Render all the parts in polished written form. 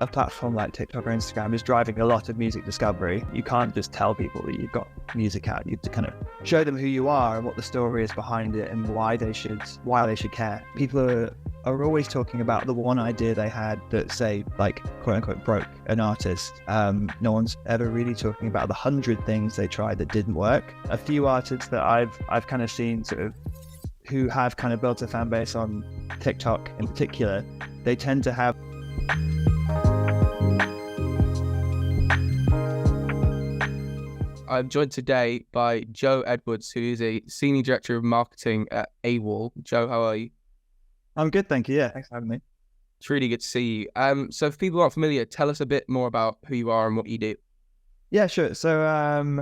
a platform like TikTok or Instagram is driving a lot of music discovery, you can't just tell people that you've got music out. You have to kind of show them who you are and what the story is behind it and why they should care. People are always talking about the one idea they had that, say, like, quote unquote, broke an artist. No one's ever really talking about the 100 things they tried that didn't work. A few artists that I've kind of seen sort of who have kind of built a fan base on TikTok in particular, they tend to have I'm joined today by Joe Edwards, who is a Senior Director of Marketing at AWOL. Joe, how are you? I'm good, thank you. Yeah, thanks for having me. It's really good to see you. So if people aren't familiar, tell us a bit more about who you are and what you do. Yeah, sure. So,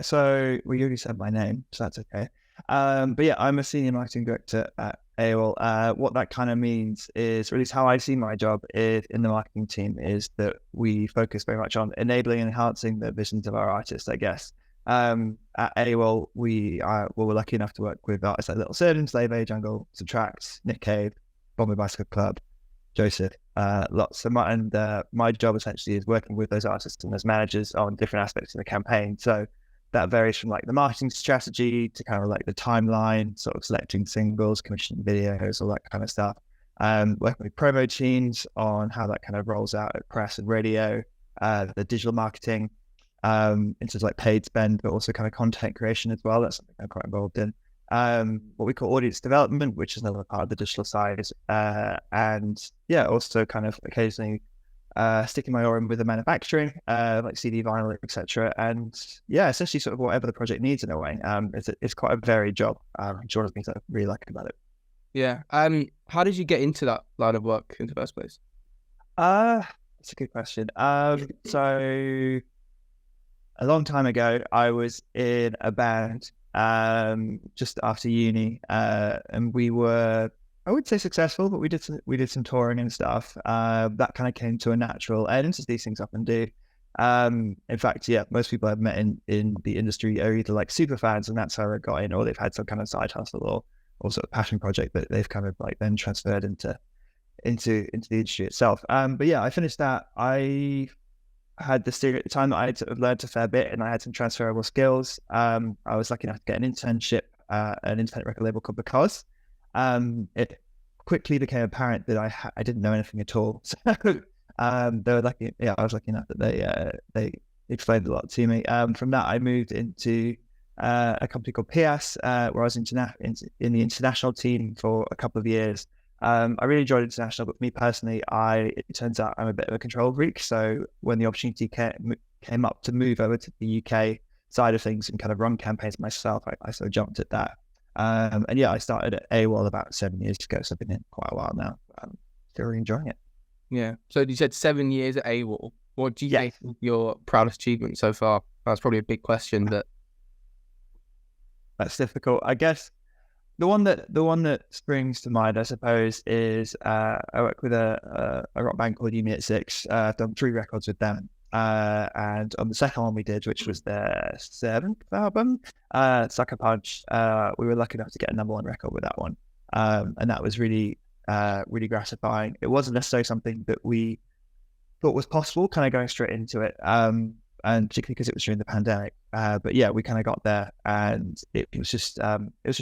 so we already said my name, so that's okay. But yeah, I'm a Senior Marketing Director at AWOL. What that kind of means is, or at least how I see my job in the marketing team, is that we focus very much on enabling and enhancing the visions of our artists, I guess. At AWOL, we're lucky enough to work with artists like Little Surgeon, Slave A, Jungle, Subtract, Nick Cave, Bombay Bicycle Club, Joseph, lots. My job essentially is working with those artists and those managers on different aspects of the campaign. So that varies from like the marketing strategy to kind of like the timeline, sort of selecting singles, commissioning videos, all that kind of stuff. Working with promo teams on how that kind of rolls out at press and radio, the digital marketing, in terms of like paid spend, but also kind of content creation as well. That's something I'm quite involved in. What we call audience development, which is another part of the digital side, and yeah, also kind of occasionally sticking my oar in with the manufacturing, like CD, vinyl, etc. And yeah, essentially sort of whatever the project needs in a way. It's quite a varied job. Which one of the things I really like about it. Yeah. How did you get into that line of work in the first place? That's a good question. So a long time ago, I was in a band just after uni, and we were, I would say, successful, but we did some touring and stuff. That kind of came to a natural end, as these things often do. In fact, yeah, most people I've met in the industry are either like super fans, and that's how I got in, or they've had some kind of side hustle or sort of passion project that they've kind of like then transferred into the industry itself. But yeah, I finished that. I had the steer at the time that I had sort of learned a fair bit, and I had some transferable skills. I was lucky enough to get an internship at an independent record label called Because. It quickly became apparent that I didn't know anything at all. So they were lucky. Yeah, I was lucky enough that they explained a lot to me. From that, I moved into a company called PS, where I was in the international team for a couple of years. I really enjoyed international, but for me personally, it turns out I'm a bit of a control freak. So when the opportunity came up to move over to the UK side of things and kind of run campaigns myself, I sort of jumped at that. And yeah, I started at AWOL about 7 years ago, so I've been in quite a while now. Still really enjoying it. Yeah. So you said 7 years at AWOL. What do you think is your proudest achievement so far? That's probably a big question, but that's difficult. I guess the one that springs to mind, I suppose, is I work with a rock band called You Me at Six. I've done 3 records with them. And on the second one we did, which was their 7th album, Sucker Punch, we were lucky enough to get a #1 record with that one. And that was really gratifying. It wasn't necessarily something that we thought was possible, kind of going straight into it, and particularly because it was during the pandemic. But yeah, we kind of got there, and it was just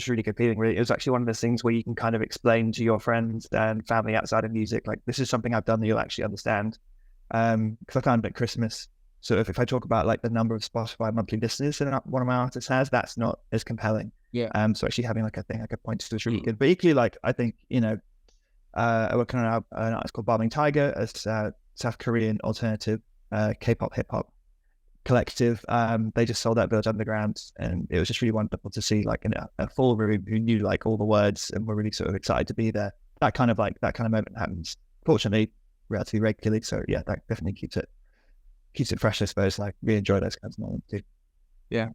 really good feeling. Really, it was actually one of those things where you can kind of explain to your friends and family outside of music, like, this is something I've done that you'll actually understand. Because I found at Christmas, sort of, if I talk about like the number of Spotify monthly listeners that one of my artists has, that's not as compelling. Yeah. So actually having like a thing I could point to is really good. But equally, like, I think, I work on an artist called Bombay Tiger, a South Korean alternative K-pop hip hop collective. They just sold out Village Underground, and it was just really wonderful to see like a full room who knew like all the words and were really sort of excited to be there. That kind of moment happens, fortunately, relatively regularly. So yeah, that definitely keeps it fresh, I suppose. Like, really enjoy those kinds of moments too. Yeah.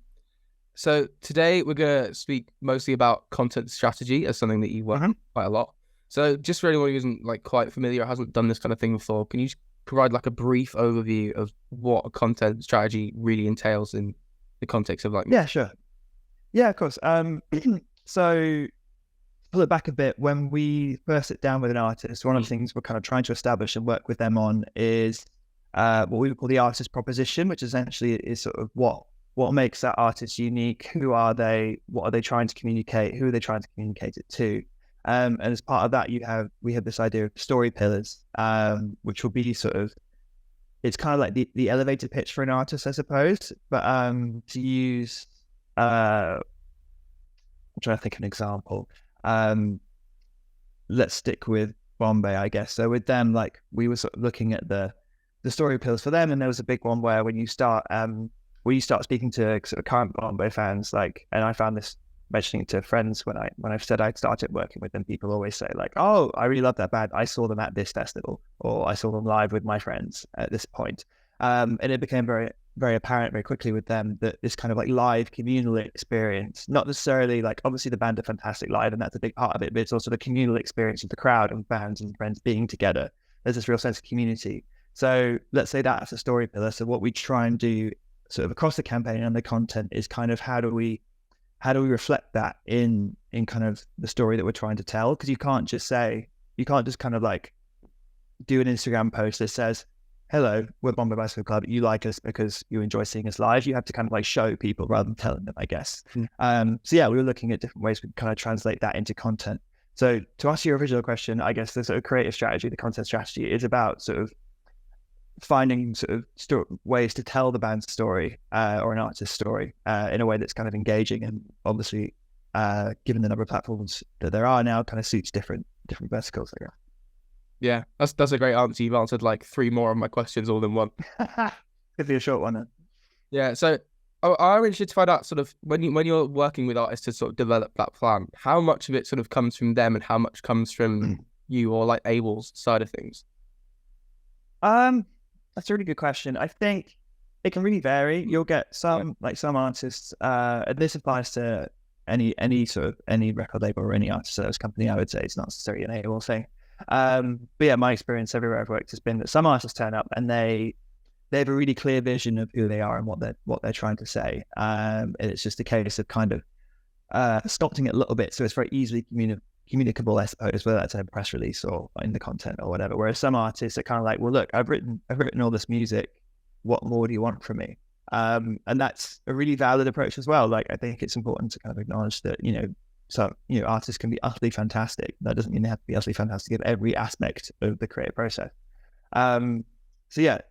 So today we're going to speak mostly about content strategy as something that you work on quite a lot. So just for anyone who isn't like quite familiar or hasn't done this kind of thing before, can you just provide like a brief overview of what a content strategy really entails in the context of like... Yeah, sure. Yeah, of course. So pull it back a bit, when we first sit down with an artist, one of the things we're kind of trying to establish and work with them on is what we would call the artist proposition, which essentially is sort of what makes that artist unique. Who are they? What are they trying to communicate? Who are they trying to communicate it to? And as part of that, we have this idea of story pillars, which will be sort of, it's kind of like the elevator pitch for an artist, I suppose. But to use, I'm trying to think of an example. Let's stick with Bombay, I guess. So with them, like we were sort of looking at the story pillars for them, and there was a big one where when you start speaking to sort of current Bombay fans, like, and I found this mentioning it to friends when I've said I'd started working with them, people always say like, "Oh, I really love that band. I saw them at this festival, or I saw them live with my friends at this point." And it became very, very apparent very quickly with them that this kind of like live communal experience, not necessarily like, obviously the band are fantastic live and that's a big part of it, but it's also the communal experience of the crowd and fans and friends being together. There's this real sense of community. So let's say that's a story pillar. So what we try and do sort of across the campaign and the content is kind of how do we reflect that in kind of the story that we're trying to tell? Because you can't just kind of like do an Instagram post that says, "Hello, we're Bombay Bicycle Club. You like us because you enjoy seeing us live." You have to kind of like show people rather than telling them, I guess. So yeah, we were looking at different ways we kind of translate that into content. So to answer your original question, I guess the sort of creative strategy, the content strategy is about sort of finding sort of ways to tell the band's story or an artist's story in a way that's kind of engaging, and obviously given the number of platforms that there are now, kind of suits different verticals, I guess. Yeah, that's a great answer. You've answered like 3 more of my questions all in one. Could be a short one then. Yeah, so I'm interested to find out sort of when you're working with artists to sort of develop that plan, how much of it sort of comes from them and how much comes from you or like Abel's side of things? That's a really good question. I think it can really vary. You'll get some artists, and this applies to any record label or any artist service company. I would say it's not necessarily an AOL thing. But yeah, my experience everywhere I've worked has been that some artists turn up and they have a really clear vision of who they are and what they're trying to say. And it's just a case of kind of sculpting it a little bit so it's very easily communicable, I suppose, whether that's in a press release or in the content or whatever. Whereas some artists are kind of like, well, look, I've written all this music. What more do you want from me? And that's a really valid approach as well. Like, I think it's important to kind of acknowledge that, artists can be utterly fantastic. That doesn't mean they have to be utterly fantastic in every aspect of the creative process. So yeah,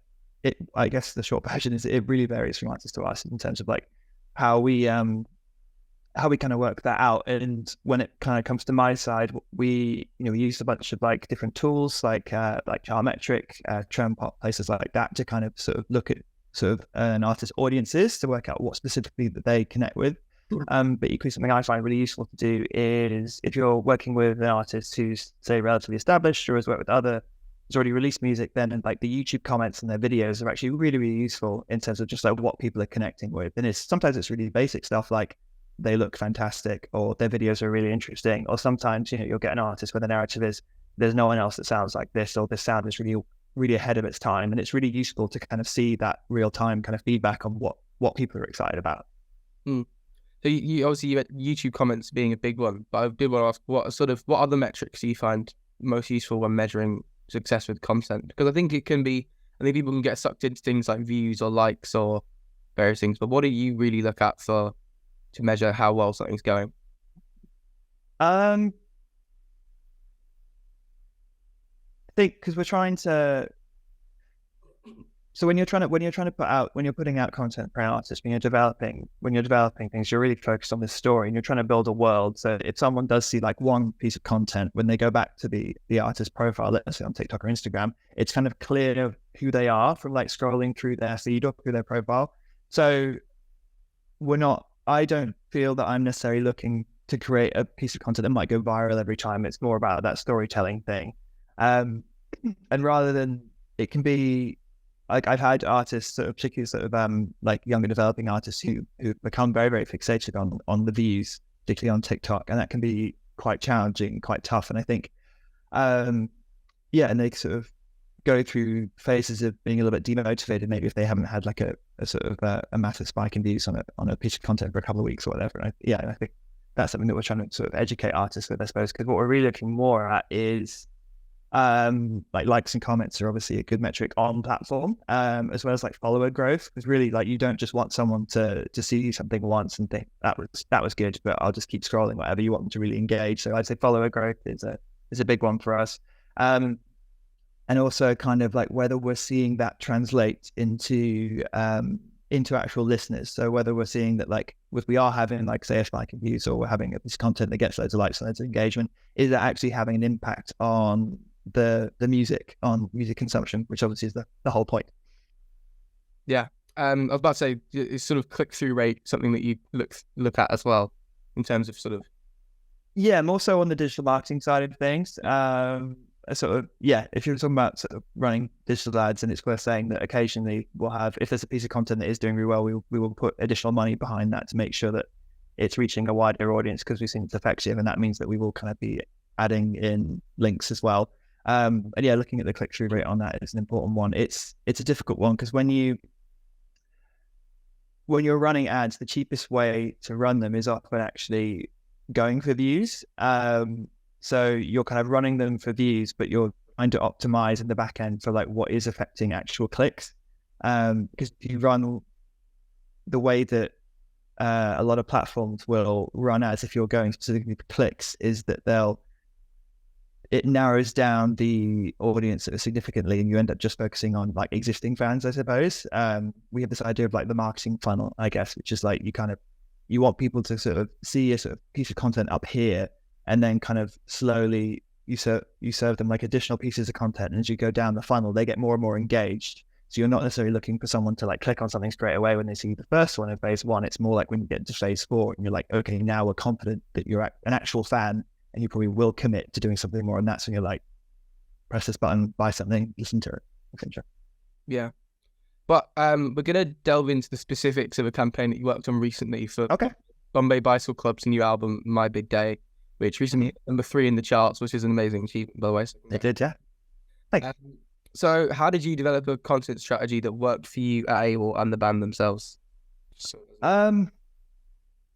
I guess the short version is it really varies from artist to artist in terms of like how we kind of work that out. And when it kind of comes to my side, we use a bunch of like different tools like Chartmetric, Trendpop, places like that to kind of sort of look at sort of an artist's audiences to work out what specifically that they connect with. But equally, something I find really useful to do is if you're working with an artist who's, say, relatively established or has worked with has already released music, then like the YouTube comments and their videos are actually really, really useful in terms of just like what people are connecting with. And sometimes it's really basic stuff like they look fantastic or their videos are really interesting. Or sometimes, you'll get an artist where the narrative is there's no one else that sounds like this, or this sound is really, really ahead of its time. And it's really useful to kind of see that real time kind of feedback on what people are excited about. So you obviously had YouTube comments being a big one, but I did want to ask what other metrics do you find most useful when measuring success with content? Because I think people can get sucked into things like views or likes or various things, but what do you really look at to measure how well something's going? I think because we're trying to. So when you're putting out content for an artist, when you're developing things, you're really focused on this story and you're trying to build a world. So if someone does see like one piece of content, when they go back to the artist profile, let's say on TikTok or Instagram, it's kind of clear of who they are from like scrolling through their feed or through their profile. So I don't feel that I'm necessarily looking to create a piece of content that might go viral every time. It's more about that storytelling thing. And rather than, it can be, like I've had artists, particularly like younger developing artists who become very, very fixated on the views, particularly on TikTok, and that can be quite challenging, quite tough. And I think, and they sort of go through phases of being a little bit demotivated, maybe if they haven't had like a massive spike in views on a piece of content for a couple of weeks or whatever. And I think that's something that we're trying to sort of educate artists with, I suppose, because what we're really looking more at is like likes and comments are obviously a good metric on platform, as well as like follower growth, because really like you don't just want someone to see something once and think that was good, but I'll just keep scrolling. Whatever, you want them to really engage. So I'd say follower growth is a big one for us, and also kind of like whether we're seeing that translate into actual listeners. So whether we're seeing that, like, if we are having, like, say, a spike in views, or we're having this content that gets loads of likes and loads of engagement, is that actually having an impact on the music, on music consumption, which obviously is the whole point. Yeah. I was about to say, is sort of click-through rate something that you look at as well, in terms of sort of... Yeah, more so on the digital marketing side of things. Sort of, yeah, if you're talking about sort of running digital ads, and it's worth saying that occasionally we'll have, if there's a piece of content that is doing really well, we will put additional money behind that to make sure that it's reaching a wider audience, because we've seen it's effective, and that means that we will kind of be adding in links as well. And yeah, looking at the click-through rate on that is an important one. It's a difficult one, because when you're running ads, the cheapest way to run them is often actually going for views. So you're kind of running them for views, but you're trying to optimize in the back end for like what is affecting actual clicks. Because if you run the way that a lot of platforms will run ads, if you're going specifically for clicks, is that it narrows down the audience significantly, and you end up just focusing on like existing fans, I suppose. We have this idea of like the marketing funnel, I guess, which is like you want people to sort of see a sort of piece of content up here, and then kind of slowly you serve them like additional pieces of content, and as you go down the funnel, they get more and more engaged. So you're not necessarily looking for someone to like click on something straight away when they see the first one in phase one. It's more like when you get to phase 4 and you're like, okay, now we're confident that you're an actual fan, and you probably will commit to doing something more. And that's when you're like, press this button, buy something, listen to it, etc. Yeah. But we're going to delve into the specifics of a campaign that you worked on recently for Bombay Bicycle Club's new album, My Big Day, which recently hit number 3 in the charts, which is an amazing achievement, by the way. It did, yeah. Thanks. So how did you develop a content strategy that worked for you at AWOL and the band themselves?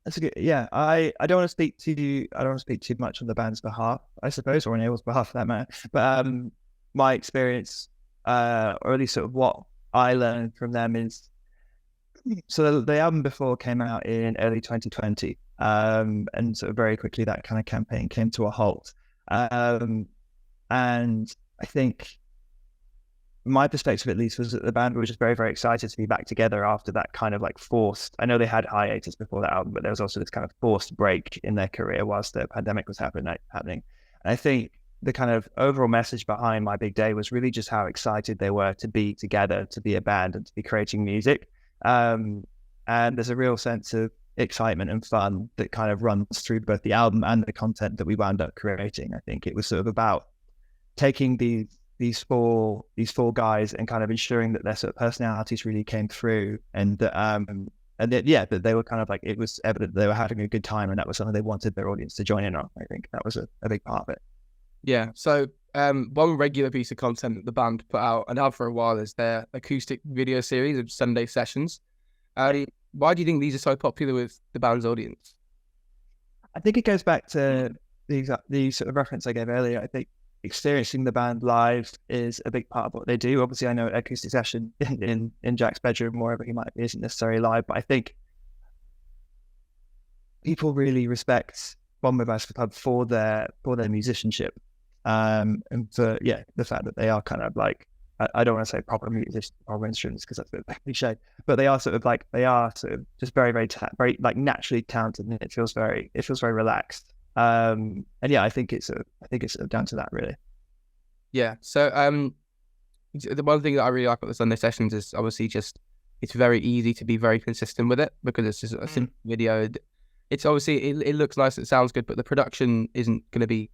That's a good, yeah. I don't want to speak too much on the band's behalf, I suppose, or on AWOL's behalf for that matter. But my experience, or at least sort of what I learned from them, is so the album before came out in early 2020, and sort of very quickly that kind of campaign came to a halt. And I think my perspective, at least, was that the band were just very, very excited to be back together after that kind of like forced, I know they had hiatus before that album, but there was also this kind of forced break in their career whilst the pandemic was happening. And I think the kind of overall message behind My Big Day was really just how excited they were to be together, to be a band, and to be creating music. And there's a real sense of excitement and fun that kind of runs through both the album and the content that we wound up creating. I think it was sort of about taking these four guys and kind of ensuring that their sort of personalities really came through, and that they were kind of like, it was evident that they were having a good time, and that was something they wanted their audience to join in on. I think that was a big part of it. Yeah. So one regular piece of content that the band put out and have for a while is their acoustic video series of Sunday sessions. Why do you think these are so popular with the band's audience? I think it goes back to the sort of reference I gave earlier. I think experiencing the band live is a big part of what they do. Obviously, I know acoustic session in Jack's bedroom, wherever he might be, isn't necessarily live, but I think people really respect Bombay Bicycle Club for their musicianship, and for the fact that they are kind of like, I don't want to say proper musicians, proper instruments, because that's a bit cliche, but they are sort of just very, very very like naturally talented, and it feels very relaxed. And yeah, I think it's sort of down to that, really. Yeah. So the one thing that I really like about the Sunday sessions is obviously just it's very easy to be very consistent with it, because it's just a simple video. It's obviously it looks nice, it sounds good, but the production isn't going to be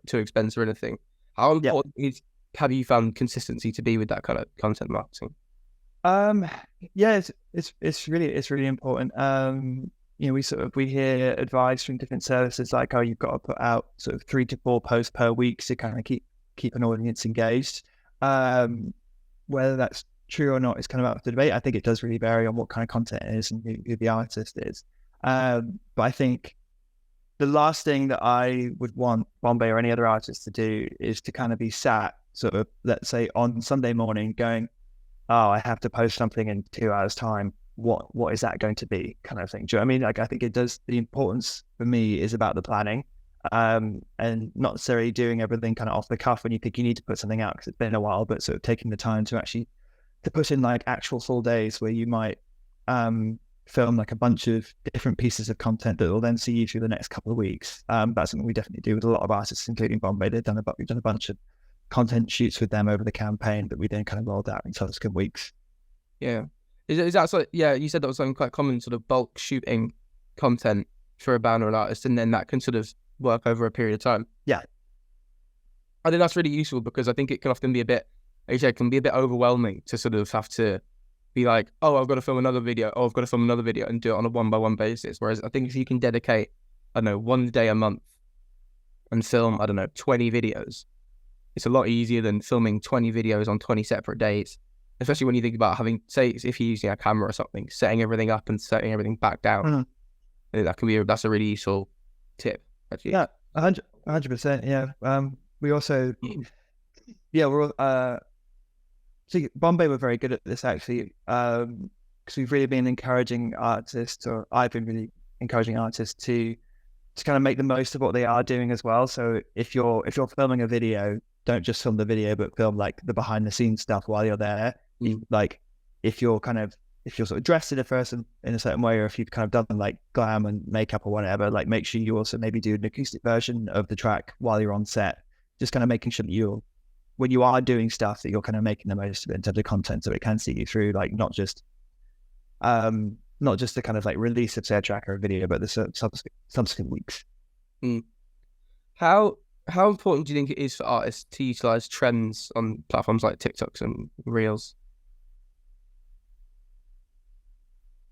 too expensive or anything. How important have you found consistency to be with that kind of content marketing? Yeah, it's really important. We hear advice from different services like, oh, you've got to put out sort of 3 to 4 posts per week to kind of keep an audience engaged. Whether that's true or not is kind of up for debate. I think it does really vary on what kind of content it is and who the artist is. But I think the last thing that I would want Bombay or any other artist to do is to kind of be sat sort of, let's say, on Sunday morning going, oh, I have to post something in 2 hours time. What is that going to be, kind of thing? Do you know what I mean? Like, I think it does, the importance for me is about the planning, and not necessarily doing everything kind of off the cuff when you think you need to put something out because it's been a while, but sort of taking the time to actually to put in like actual full days where you might film like a bunch of different pieces of content that will then see you through the next couple of weeks. That's something we definitely do with a lot of artists, including Bombay. We've done a bunch of content shoots with them over the campaign that we then kind of rolled out in subsequent weeks. Yeah. Is that so? Yeah, you said that was something quite common, sort of bulk shooting content for a band or an artist, and then that can sort of work over a period of time. Yeah, I think that's really useful because I think it can often be a bit, like you said, it can be a bit overwhelming to sort of have to be like, oh, I've got to film another video, oh, I've got to film another video, and do it on a 1-by-1 basis. Whereas I think if you can dedicate, I don't know, 1 day a month and film, I don't know, 20 videos, it's a lot easier than filming 20 videos on 20 separate days. Especially when you think about having, say, if you're using a camera or something, setting everything up and setting everything back down. I think that can be that's a really useful tip. Actually. Yeah, 100%. Yeah. We also, yeah, see, Bombay were very good at this actually, because we've really been encouraging artists, or I've been really encouraging artists to kind of make the most of what they are doing as well. So if you're filming a video, don't just film the video, but film like the behind the scenes stuff while you're there. Like if you're sort of dressed in a certain way, or if you've kind of done like glam and makeup or whatever, like make sure you also maybe do an acoustic version of the track while you're on set. Just kind of making sure that when you are doing stuff, that you're kind of making the most of it in terms of content, so it can see you through, like not just the kind of like release of say a track or a video, but the subsequent weeks. How important do you think it is for artists to utilize trends on platforms like TikToks and Reels?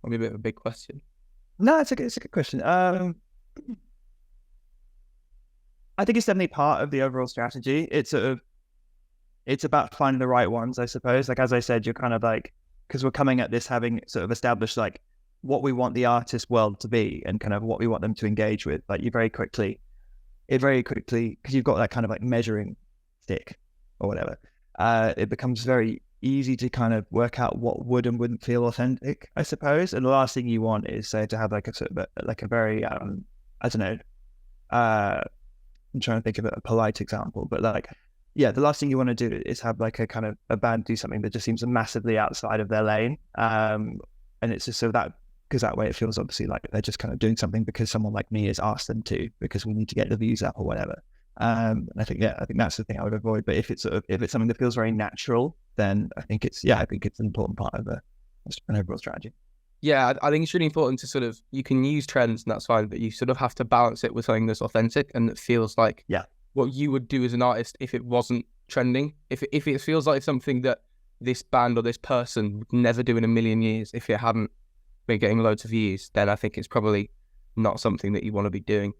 Might be a bit of a big question. No, it's a good question. I think it's definitely part of the overall strategy. It's about finding the right ones, I suppose. Like, as I said, you're kind of like, because we're coming at this having sort of established like what we want the artist world to be and kind of what we want them to engage with. Like very quickly, because you've got that kind of like measuring stick or whatever, it becomes very easy to kind of work out what would and wouldn't feel authentic, I suppose. And the last thing you want is, say, to have like a sort of like a very I don't know, I'm trying to think of a polite example, but like, yeah, the last thing you want to do is have like a kind of a band do something that just seems massively outside of their lane, and it's just so that, because that way it feels obviously like they're just kind of doing something because someone like me has asked them to, because we need to get the views up or whatever. And I think that's the thing I would avoid. But if it's something that feels very natural, then I think it's an important part of an overall strategy. Yeah, I think it's really important to sort of, you can use trends and that's fine, but you sort of have to balance it with something that's authentic and that feels like what you would do as an artist if it wasn't trending. If it feels like something that this band or this person would never do in a million years if it hadn't been getting loads of views, then I think it's probably not something that you want to be doing.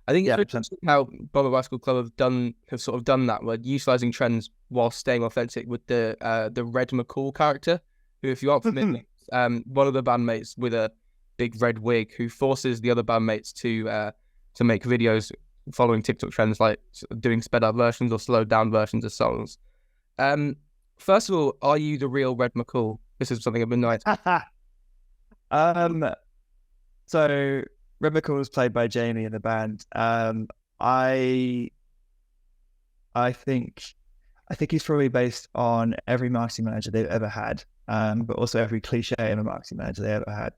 I think it's interesting how Bombay Bicycle Club have sort of done that, where utilising trends while staying authentic with the red MaCool character, who, if you aren't familiar, one of the bandmates with a big red wig who forces the other bandmates to make videos following TikTok trends, like doing sped up versions or slowed down versions of songs. First of all, are you the real red MaCool? This is something I've been knowing. So Red MaCool was played by Jamie in the band. I think he's probably based on every marketing manager they've ever had, but also every cliche of a marketing manager they ever had.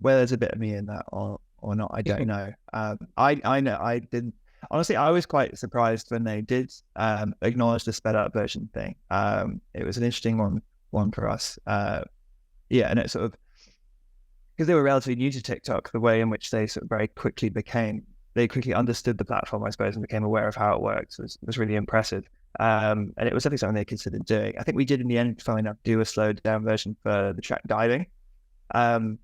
Whether there's a bit of me in that or not, I don't know. I know I didn't. Honestly, I was quite surprised when they did acknowledge the sped up version thing. It was an interesting one for us. And it sort of, because they were relatively new to TikTok, the way in which they sort of very quickly understood the platform, I suppose, and became aware of how it works was really impressive. And it was definitely something they considered doing. I think we did in the end, funnily enough, do a slowed down version for the track Diving. But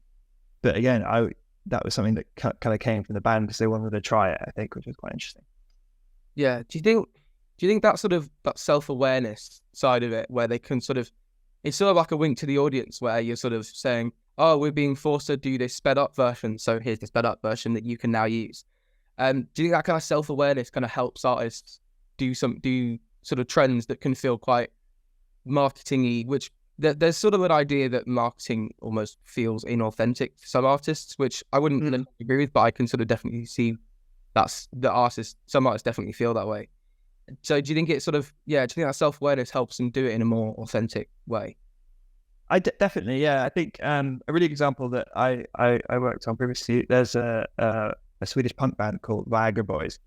again, that was something that kind of came from the band because they wanted to try it, I think, which was quite interesting. Yeah. Do you think that sort of that self-awareness side of it, where they can sort of, it's sort of like a wink to the audience where you're sort of saying, oh, we're being forced to do this sped up version, so here's the sped up version that you can now use. Do you think that kind of self-awareness kind of helps artists do sort of trends that can feel quite marketing-y, which there's sort of an idea that marketing almost feels inauthentic to some artists, which I wouldn't agree with, but I can sort of definitely see some artists definitely feel that way. So do you think it sort of, do you think that self-awareness helps them do it in a more authentic way? Definitely, yeah. I think a really good example that I worked on previously, there's a Swedish punk band called Viagra Boys,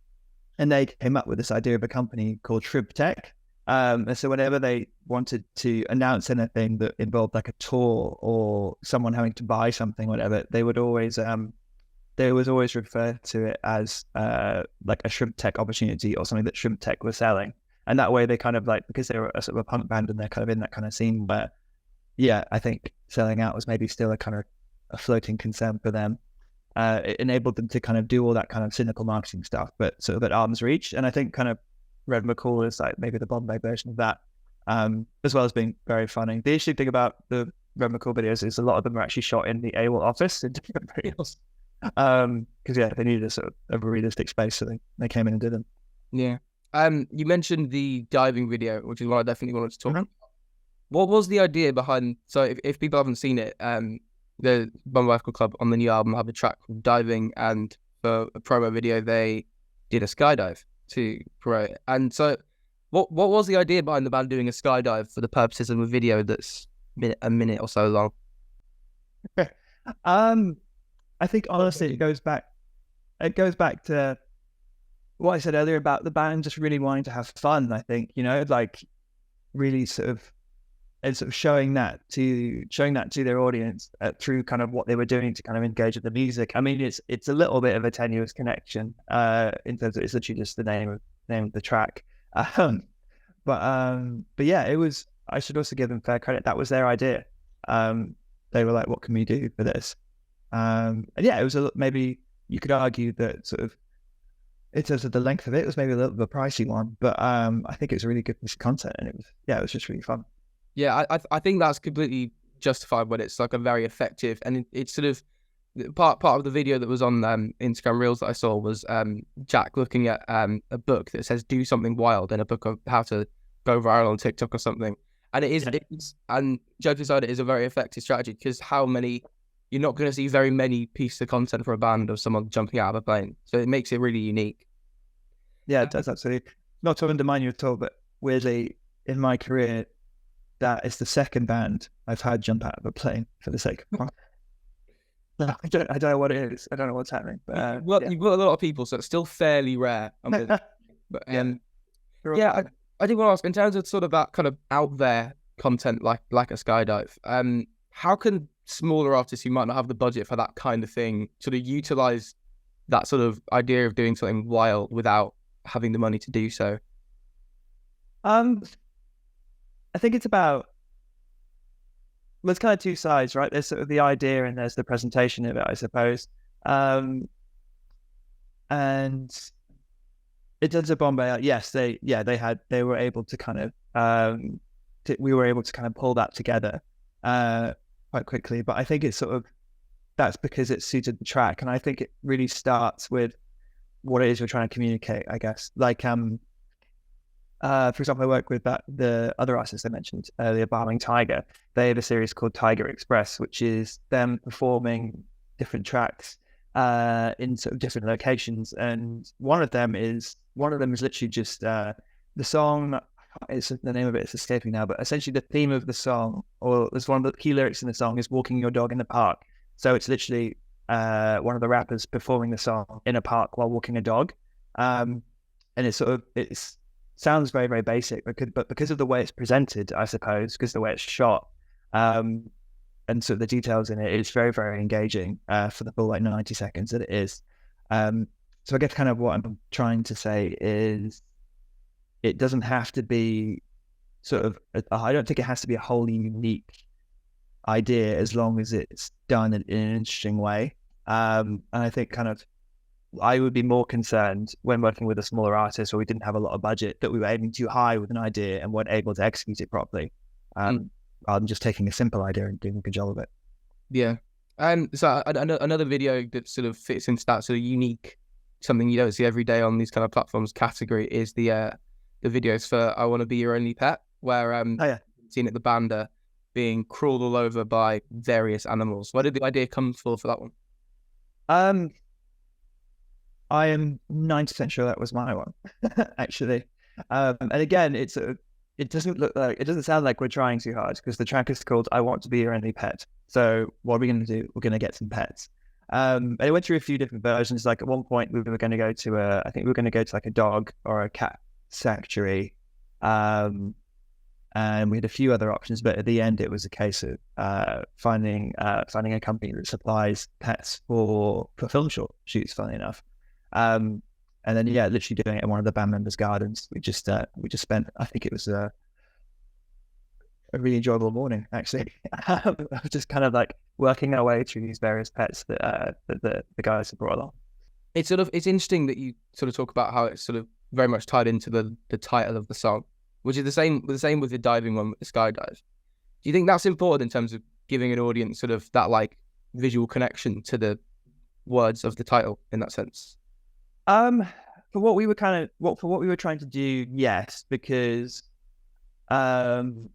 and they came up with this idea of a company called Shrub Tech. And so whenever they wanted to announce anything that involved like a tour or someone having to buy something, whatever, they would always refer to it as like a Shrimp Tech opportunity or something that Shrimp Tech was selling. And that way they kind of like, because they were a sort of a punk band and they're kind of in that kind of scene where, I think selling out was maybe still a kind of a floating concern for them. It enabled them to kind of do all that kind of cynical marketing stuff, but sort of at arm's reach. And I think kind of Red MaCool is like maybe the Bombay version of that, as well as being very funny. The interesting thing about the Red MaCool videos is a lot of them are actually shot in the AWOL office in different reels. Because they needed a sort of a realistic space, so they came in and did them. Yeah. You mentioned the diving video, which is what I definitely wanted to talk about. What was the idea behind? So if people haven't seen it, the Bombay Club on the new album have a track called Diving, and for a promo video they did a skydive to promote it. And so what was the idea behind the band doing a skydive for the purposes of a video that's a minute or so long? I think honestly it goes back to what I said earlier about the band just really wanting to have fun. I think, like really sort of showing that to their audience through kind of what they were doing to kind of engage with the music. I mean, it's a little bit of a tenuous connection in terms of it's literally just the name of the track. But yeah, it was. I should also give them fair credit. That was their idea. They were like, "What can we do for this?" And yeah, it was maybe you could argue that sort of in terms of the length of it, it was maybe a little bit of a pricey one, but I think it was a really good piece of content, and it was just really fun. Yeah, I think that's completely justified when it's like a very effective, and it's sort of part of the video that was on Instagram Reels that I saw was Jack looking at a book that says "Do Something Wild" and a book of how to go viral on TikTok or something. And and joke aside, it is a very effective strategy because you're not going to see very many pieces of content for a band of someone jumping out of a plane, so it makes it really unique. Yeah, it does absolutely. Not to undermine you at all, but weirdly in my career, that is the second band I've had jump out of a plane for the sake of fun. No, I don't know what it is. I don't know what's happening. But you've got a lot of people, so it's still fairly rare. But I did want to ask, in terms of sort of that kind of out there content, like a skydive, how can smaller artists who might not have the budget for that kind of thing sort of utilize that sort of idea of doing something wild without having the money to do so? I think it's about, there's kind of two sides, right? There's sort of the idea and there's the presentation of it, I suppose. And in terms of Bombay, yes, they were able to kind of, we were able to kind of pull that together quite quickly. But I think it's sort of, that's because it suited the track. And I think it really starts with what it is we're trying to communicate, I guess. Like, for example, I work with the other artists I mentioned earlier, Barming Tiger. They have a series called Tiger Express, which is them performing different tracks in sort of different locations. And one of them is literally just the song. The name of it is escaping now, but essentially the theme of the song, or there's one of the key lyrics in the song, is "Walking your dog in the park." So it's literally one of the rappers performing the song in a park while walking a dog, and it's sounds very, very basic, but because of the way it's presented, I suppose, because of the way it's shot, and sort of the details in it, it's very, very engaging for the full 90 seconds that it is. So I guess kind of what I'm trying to say is it doesn't have to be sort of, I don't think it has to be a wholly unique idea as long as it's done in an interesting way. And I think kind of, I would be more concerned when working with a smaller artist where we didn't have a lot of budget that we were aiming too high with an idea and weren't able to execute it properly. Rather than just taking a simple idea and doing a good job of it. Yeah. So another video that sort of fits into that sort of unique something you don't see every day on these kind of platforms category is the videos for "I Want to Be Your Only Pet," where Oh yeah. seen at the banda being crawled all over by various animals. Where did the idea come for that one? I am 90% sure that was my one, actually. And again, it doesn't sound like we're trying too hard, because the track is called "I Want to Be Your Only Pet." So what are we going to do? We're going to get some pets. And it went through a few different versions. Like at one point, we were going to go to I think we were going to go to like a dog or a cat sanctuary. And we had a few other options, but at the end, it was a case of finding a company that supplies pets for film shoots. Funny enough, and then literally doing it in one of the band members' gardens. We just spent, I think it was a really enjoyable morning, actually. Just kind of like working our way through these various pets that the guys have brought along. It's interesting that you sort of talk about how it's sort of very much tied into the title of the song, which is the same with the diving one, with the skydive. Do you think that's important in terms of giving an audience sort of that like visual connection to the words of the title in that sense? For what we were trying to do, yes, because in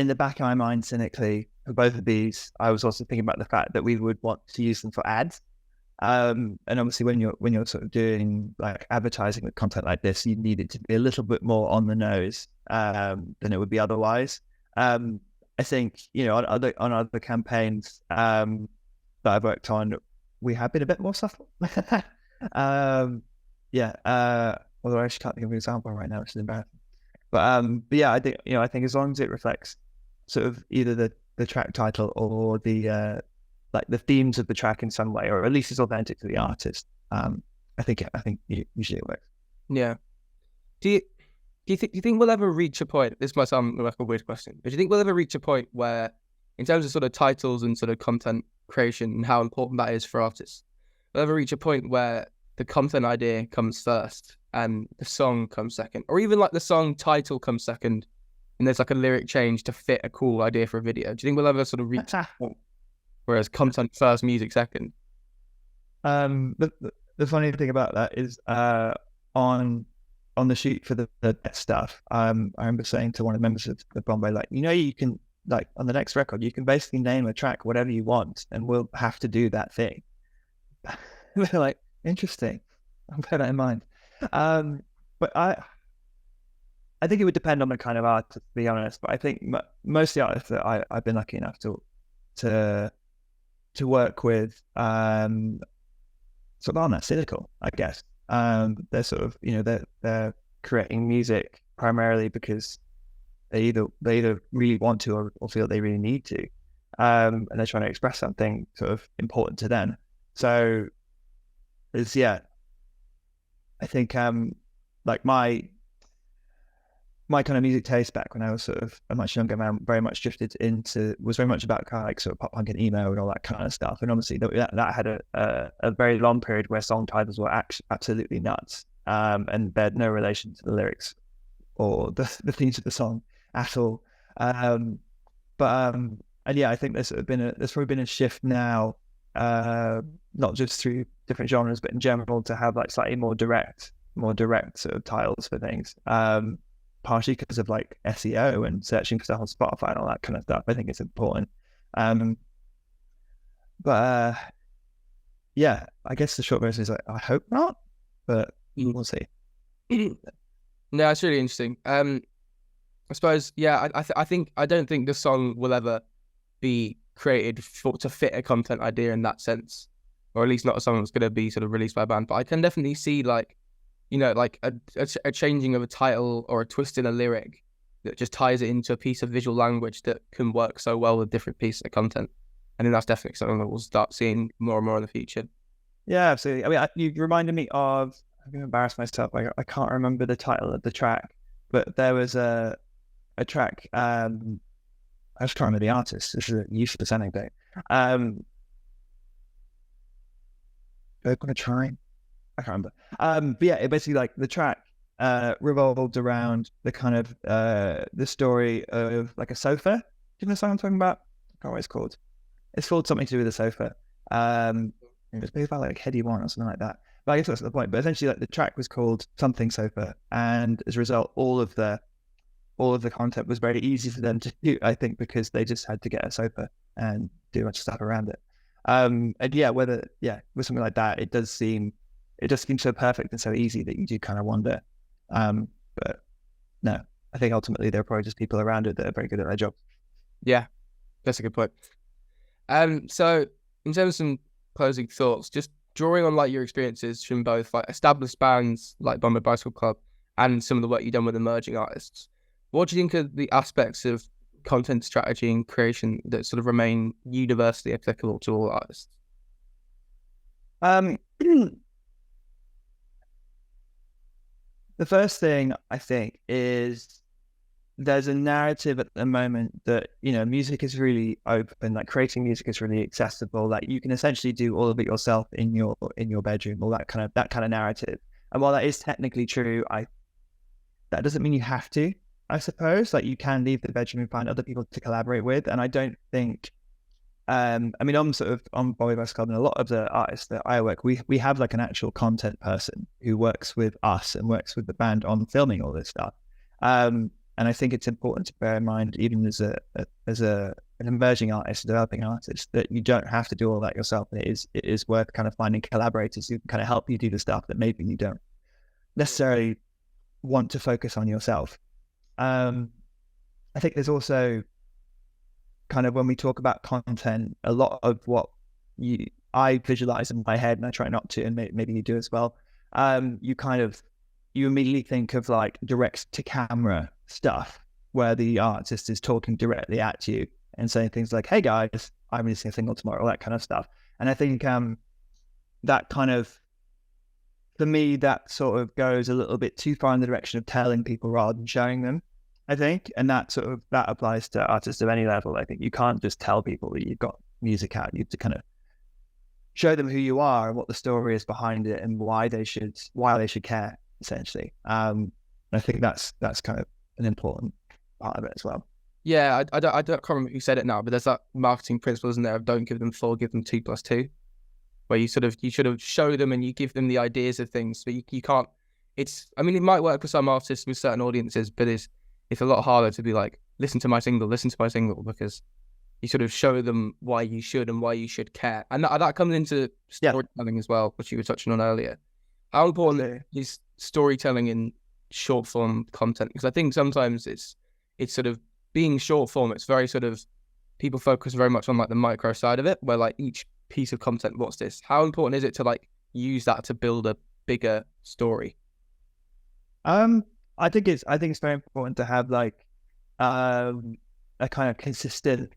the back of my mind, cynically, for both of these, I was also thinking about the fact that we would want to use them for ads. And obviously, when you're sort of doing like advertising with content like this, you need it to be a little bit more on the nose than it would be otherwise. I think on other campaigns that I've worked on, we have been a bit more subtle. Although I actually can't think of an example right now, which is embarrassing. But yeah, I think as long as it reflects sort of either the track title or the like the themes of the track in some way, or at least it's authentic to the artist. I think usually it works. Yeah. Do you think we'll ever reach a point? This might sound like a weird question, but do you think we'll ever reach a point where, in terms of sort of titles and sort of content creation and how important that is for artists, we'll ever reach a point where the content idea comes first and the song comes second, or even like the song title comes second, and there's like a lyric change to fit a cool idea for a video? Do you think we'll ever sort of reach that point? Whereas content first, music second. The funny thing about that is on the shoot for the stuff, I remember saying to one of the members of the Bombay, like, you can, like, on the next record, you can basically name a track whatever you want, and we'll have to do that thing. They're like, interesting. I'll bear that in mind. But I think it would depend on the kind of artist, to be honest. But I think most of the artists that I've been lucky enough to work with sort of aren't that cynical, I guess. They're sort of, they're creating music primarily because they either really want to or feel they really need to, and they're trying to express something sort of important to them. So it's, I think like my kind of music taste back when I was sort of a much younger man very much was very much about kind of like sort of pop punk and emo and all that kind of stuff. And obviously that had a very long period where song titles were absolutely nuts, and they had no relation to the lyrics or the themes of the song at all. And I think there's probably been a shift now, not just through different genres, but in general, to have like slightly more direct sort of titles for things. Partially because of like SEO and searching for stuff on Spotify and all that kind of stuff. I think it's important. I guess the short version is like, I hope not, but we'll see. No, it's really interesting. I suppose, I don't think the song will ever be created to fit a content idea in that sense, or at least not a song that's going to be sort of released by a band. But I can definitely see like, like a changing of a title or a twist in a lyric that just ties it into a piece of visual language that can work so well with different pieces of content. I think that's definitely something that we'll start seeing more and more in the future. Yeah, absolutely. I mean, you reminded me of, I'm going to embarrass myself. I can't remember the title of the track, but there was a track. I just can't remember the artist. This is a useless anecdote. I'm going to try. I can't remember. But yeah, it basically, like, the track revolved around the kind of the story of like a sofa. Do you know the song I'm talking about? I can't remember what it's called. It's called something to do with a sofa. It was about like Heady One or something like that. But I guess that's the point. But essentially, like the track was called Something Sofa, and as a result, all of the content was very easy for them to do. I think because they just had to get a sofa and do a bunch of stuff around it. And yeah, with something like that, it does seem so perfect and so easy that you do kind of wonder. But no, I think ultimately there are probably just people around it that are very good at their job. Yeah, that's a good point. So in terms of some closing thoughts, just drawing on like your experiences from both like established bands like Bombay Bicycle Club and some of the work you've done with emerging artists, what do you think are the aspects of content strategy and creation that sort of remain universally applicable to all artists? The first thing I think is there's a narrative at the moment that, you know, music is really open, like creating music is really accessible, like you can essentially do all of it yourself in your bedroom, all that kind of narrative. And while that is technically true, that doesn't mean you have to, I suppose. Like you can leave the bedroom and find other people to collaborate with. And I don't think I mean, on Bombay Bicycle Club and a lot of the artists that I work, we have like an actual content person who works with us and works with the band on filming all this stuff. And I think it's important to bear in mind, even as an emerging artist, a developing artist, that you don't have to do all that yourself. And it is worth kind of finding collaborators who can kind of help you do the stuff that maybe you don't necessarily want to focus on yourself. I think there's also kind of, when we talk about content, a lot of what I visualize in my head, and I try not to, and maybe you do as well. You immediately think of like direct to camera stuff where the artist is talking directly at you and saying things like, "Hey guys, I'm releasing a single tomorrow," all that kind of stuff. And I think that kind of, for me, that sort of goes a little bit too far in the direction of telling people rather than showing them, I think. And that applies to artists of any level. I think you can't just tell people that you've got music out. You have to kind of show them who you are and what the story is behind it and why they should care, essentially. I think that's kind of an important part of it as well. Yeah, I can't remember who said it now, but there's that marketing principle, isn't there, of don't give them 4, give them 2 + 2, where you should have show them and you give them the ideas of things, but you can't. I mean, it might work for some artists with certain audiences, but it's a lot harder to be like, listen to my single, because you sort of show them why you should and why you should care. And that comes into storytelling as well, which you were touching on earlier. How important is storytelling in short form content? Because I think sometimes it's sort of being short form, it's very sort of, people focus very much on like the micro side of it, where like each piece of content, what's this? How important is it to like use that to build a bigger story? I think it's very important to have like a kind of consistent.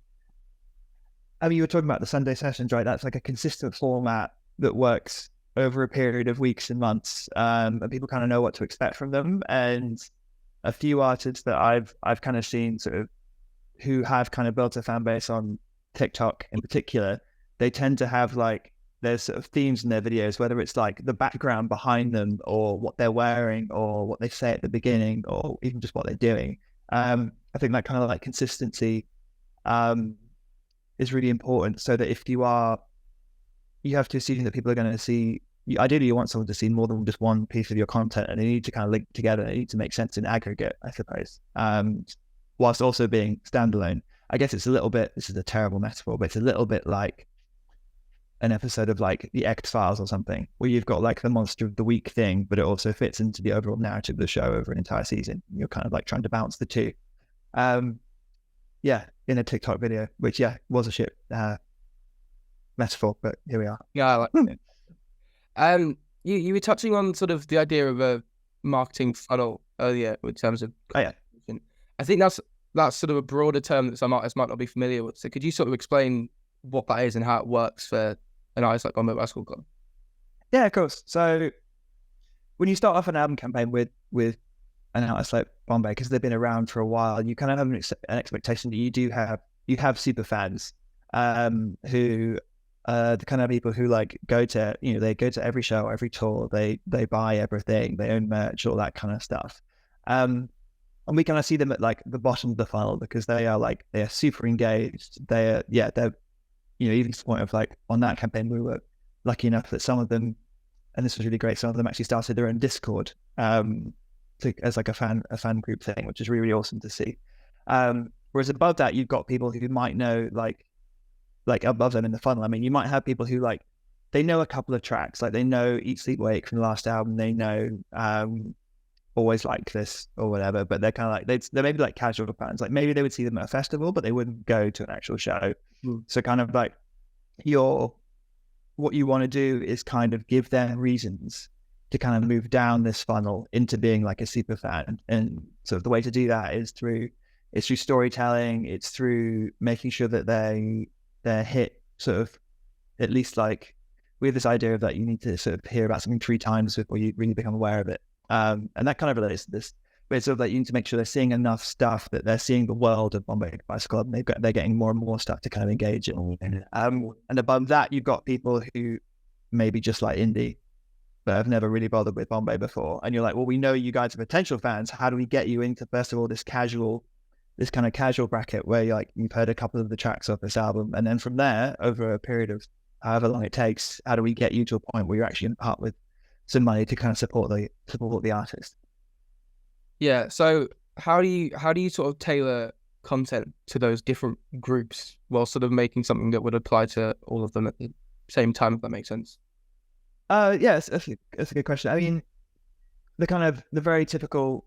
I mean, you were talking about the Sunday sessions, right? That's like a consistent format that works over a period of weeks and months, and people kind of know what to expect from them. And a few artists that I've kind of seen sort of who have kind of built a fan base on TikTok in particular, they tend to have like there's sort of themes in their videos, whether it's like the background behind them or what they're wearing or what they say at the beginning or even just what they're doing. I think that kind of like consistency is really important, so that if you have to assume that people are going to see, ideally you want someone to see more than just one piece of your content, and they need to kind of link together. They need to make sense in aggregate, I suppose, whilst also being standalone. I guess it's a little bit, this is a terrible metaphor, but it's a little bit like an episode of like the X-Files or something, where you've got like the monster of the week thing, but it also fits into the overall narrative of the show over an entire season. You're kind of like trying to balance the two. In a TikTok video, which was a shit metaphor, but here we are. Yeah, I like it. You were touching on sort of the idea of a marketing funnel earlier in terms of I think that's sort of a broader term that some artists might not be familiar with. So could you sort of explain what that is and how it works for an artist like Bombay Bicycle Club? Yeah, of course. So when you start off an album campaign with an artist like Bombay, because they've been around for a while, you kind of have an expectation that you have super fans who the kind of people who like go to every show, every tour, they buy everything, they own merch, all that kind of stuff. And we kind of see them at like the bottom of the funnel because they are super engaged. They're even to the point of like on that campaign, we were lucky enough that some of them and this was really great. Some of them actually started their own Discord as like a fan group thing, which is really, really awesome to see. Whereas above that, you've got people who might know like above them in the funnel. I mean, you might have people who like they know a couple of tracks, like they know Eat Sleep Wake from the last album, they know Always Like This or whatever, but they're kind of like they're maybe like casual fans. Like maybe they would see them at a festival, but they wouldn't go to an actual show. So kind of like what you want to do is kind of give them reasons to kind of move down this funnel into being like a super fan. And sort of the way to do that is through storytelling. It's through making sure that they're hit sort of at least like we have this idea of that you need to sort of hear about something 3 times before you really become aware of it. And that kind of relates to this. But it's sort of like you need to make sure they're seeing enough stuff that they're seeing the world of Bombay Bicycle Club, and they're getting more and more stuff to kind of engage in. And above that, you've got people who maybe just like indie, but have never really bothered with Bombay before. And you're like, well, we know you guys are potential fans. How do we get you into, first of all, this kind of casual bracket where you've heard a couple of the tracks off this album, and then from there, over a period of however long it takes, how do we get you to a point where you're actually going to part with some money to kind of support the artist? Yeah. So how do you sort of tailor content to those different groups while sort of making something that would apply to all of them at the same time, if that makes sense? Yes, that's a good question. I mean, the very typical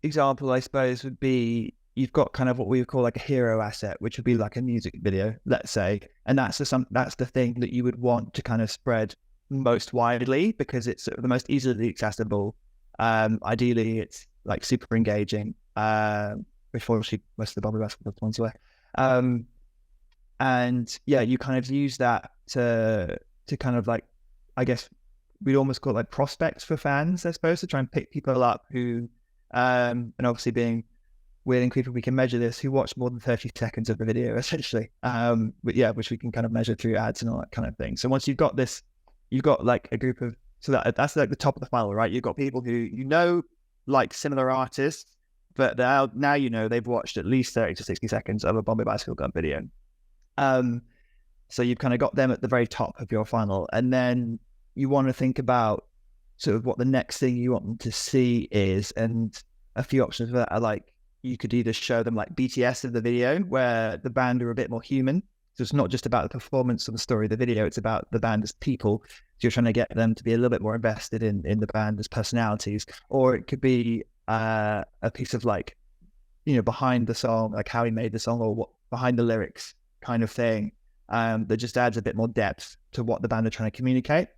example, I suppose, would be you've got kind of what we would call like a hero asset, which would be like a music video, let's say, and that's the thing that you would want to kind of spread most widely because it's the most easily accessible. Ideally, it's like super engaging. Before most of the Bombay Basketball ones were, and yeah, you kind of use that to kind of like, I guess we'd almost call it like prospects for fans, I suppose, to try and pick people up who, and obviously being weird and creepy, we can measure this, who watch more than 30 seconds of the video, essentially. But yeah, which we can kind of measure through ads and all that kind of thing. So once you've got this, you've got like a group of, so that's like the top of the funnel, right? You've got people who like similar artists, but now they've watched at least 30 to 60 seconds of a Bombay Bicycle Club video. So you've kind of got them at the very top of your funnel, and then you want to think about sort of what the next thing you want them to see is, and a few options for that are like, you could either show them like BTS of the video where the band are a bit more human. So it's not just about the performance or the story of the video, it's about the band as people. So you're trying to get them to be a little bit more invested in the band as personalities. Or it could be a piece of like, behind the song, like how he made the song or what behind the lyrics kind of thing, that just adds a bit more depth to what the band are trying to communicate.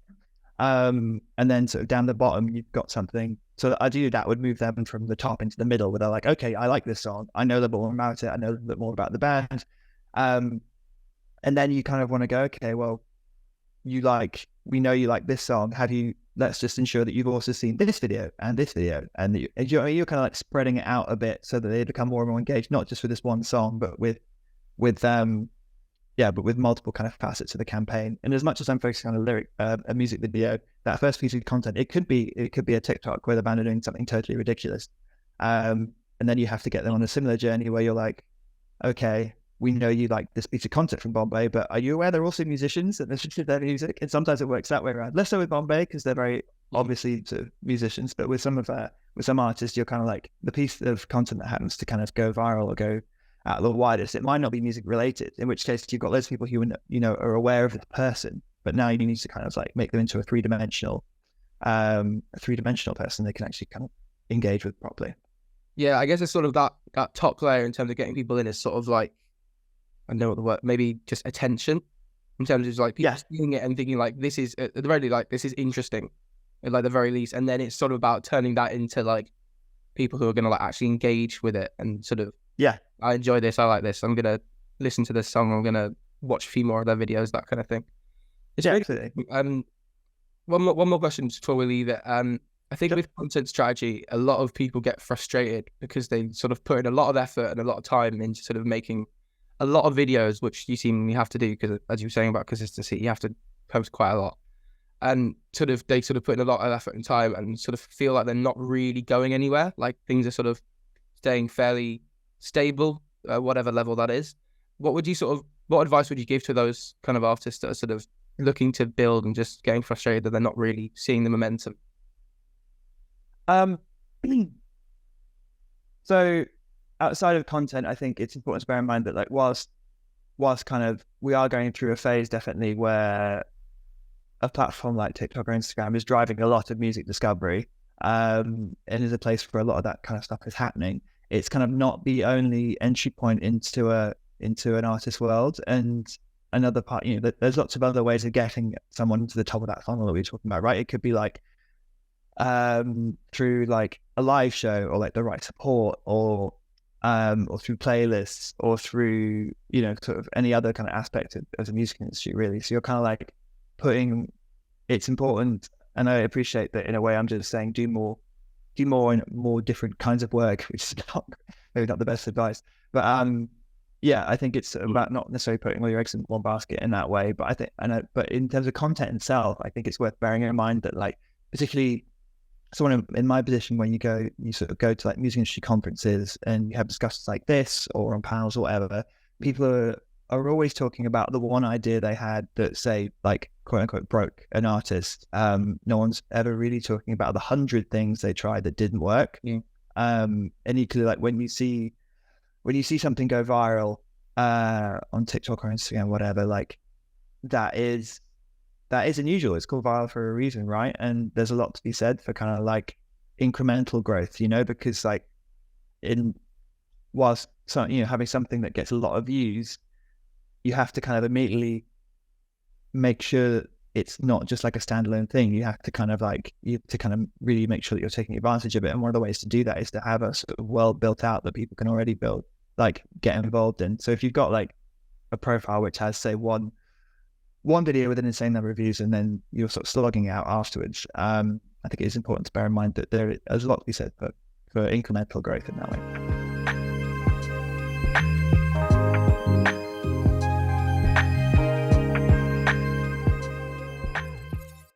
And then sort of down the bottom, you've got something. So ideally that would move them from the top into the middle where they're like, okay, I like this song. I know a little bit more about it. I know a little bit more about the band. And then you kind of want to go, okay, well, we know you like this song. Let's just ensure that you've also seen this video and this video. And you're kind of like spreading it out a bit so that they become more and more engaged, not just with this one song, but with multiple kind of facets of the campaign. And as much as I'm focusing on a music video, that first piece of content, it could be a TikTok where the band are doing something totally ridiculous. And then you have to get them on a similar journey where you're like, okay, we know you like this piece of content from Bombay, but are you aware they're also musicians and listen to their music? And sometimes it works that way around. Less so with Bombay because they're very obviously sort of musicians, but with some artists, you're kind of like the piece of content that happens to kind of go viral or go out a little widest. It might not be music related, in which case you've got loads of people who are aware of the person, but now you need to kind of like make them into a three-dimensional person they can actually kind of engage with properly. Yeah, I guess it's sort of that top layer in terms of getting people in is sort of like, I know what the word, maybe just attention in terms of like people seeing it and thinking like, this is at the very like, this is interesting at like the very least. And then it's sort of about turning that into like people who are going to like actually engage with it and sort of, I enjoy this, I like this, I'm going to listen to this song, I'm going to watch a few more of their videos, that kind of thing. It's absolutely. One more question before we leave it. I think with content strategy, a lot of people get frustrated because they sort of put in a lot of effort and a lot of time into sort of making a lot of videos, which you seemingly have to do because, as you were saying about consistency, you have to post quite a lot. And they put in a lot of effort and time and sort of feel like they're not really going anywhere. Like things are sort of staying fairly stable, whatever level that is. What advice would you give to those kind of artists that are sort of looking to build and just getting frustrated that they're not really seeing the momentum? Um, so outside of content, I think it's important to bear in mind that like whilst kind of we are going through a phase definitely where a platform like TikTok or Instagram is driving a lot of music discovery, and is a place where a lot of that kind of stuff is happening. It's kind of not the only entry point into an artist world. And another part, there's lots of other ways of getting someone to the top of that funnel that we're talking about, right? It could be like through like a live show, or like the right support, or through playlists, or through sort of any other kind of aspect of the music industry, really. So you're kind of like it's important, and I appreciate that in a way. I'm just saying do more and more different kinds of work, which is maybe not the best advice, but yeah, I think it's about not necessarily putting all your eggs in one basket in that way. But but in terms of content itself, I think it's worth bearing in mind that, like, particularly someone in my position, when you sort of go to like music industry conferences and you have discussions like this or on panels or whatever, people are always talking about the one idea they had that, say, like, quote unquote, broke an artist. No one's ever really talking about the 100 things they tried that didn't work. Yeah. And equally, like, when you see something go viral on TikTok or Instagram, whatever, like, that is unusual. It's called viral for a reason, right? And there's a lot to be said for kind of like incremental growth, because like whilst having something that gets a lot of views, you have to kind of immediately make sure it's not just like a standalone thing. You have to kind of really make sure that you're taking advantage of it. And one of the ways to do that is to have a sort of well built out that people can already get involved in. So if you've got like a profile which has, say, one video with an insane number of views, and then you're sort of slogging out afterwards, I think it is important to bear in mind that there's a lot to be said for incremental growth in that way.